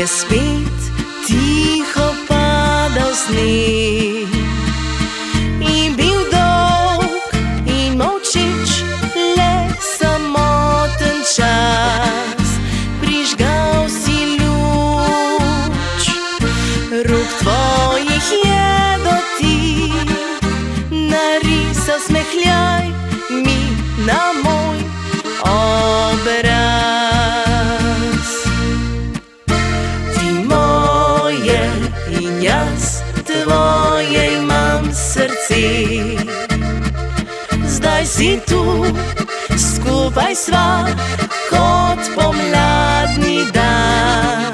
spet tiho padal sneg in bil dolg in molčeč, le samoten čas. Prižgal si luč, rok tvojih je dotik, narisal smehljaj mi na moj obraz. Ti moje in jaz tvoje imam srce, zdaj si tu, skupaj sva kot pomladni dan,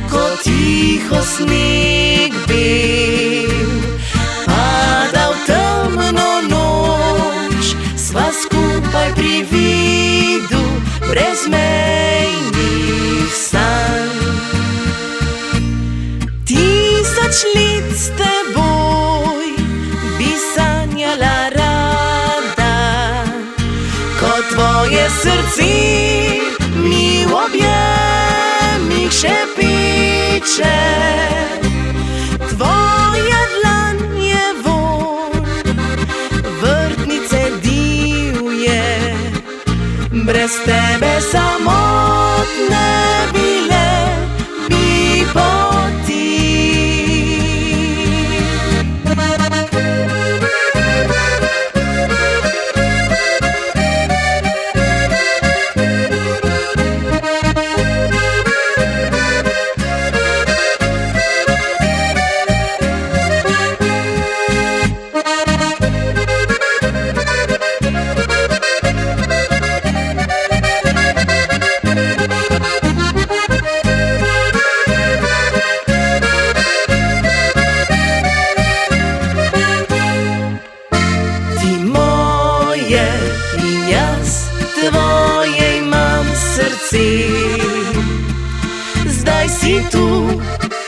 ko tiho sneg bel pada v temno noč, sva skupaj pri vidu brezmejnih sanj. 1000 let s teboj bi sanjala rada, ko tvoje srce mi v objemih šepiče. Tvoja dlan je vonj vrtnice divje, brez tebe samotne bile bi poti. In jaz tvoje imam srce, zdaj si tu,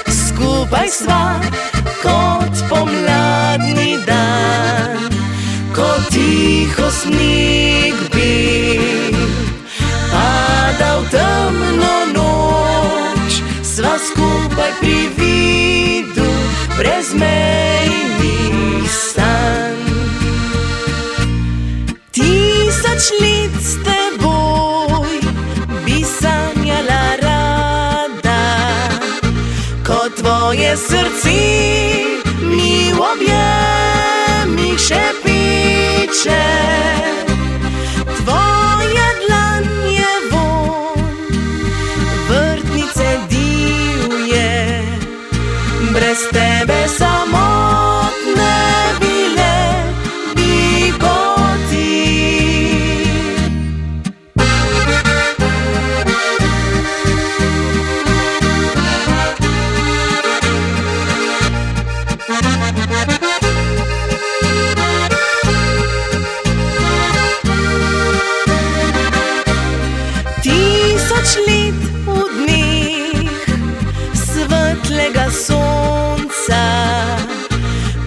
skupaj sva kot pomladni dan, ko tiho sneg bel pada v temno noč, sva skupaj pri vidu brezmejnih sanj. 1000 let s teboj bi sanjala rada, ko tvoje srce mi v objemih šepiče. Tvoja dlan je vonj vrtnice divje, brez tebe samotne bile bi poti. Let v dneh svetlega sonca,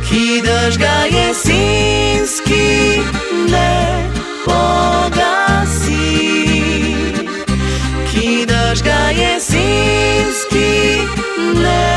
ki dežga jesenski ne pogasi, ki dežga jesenski ne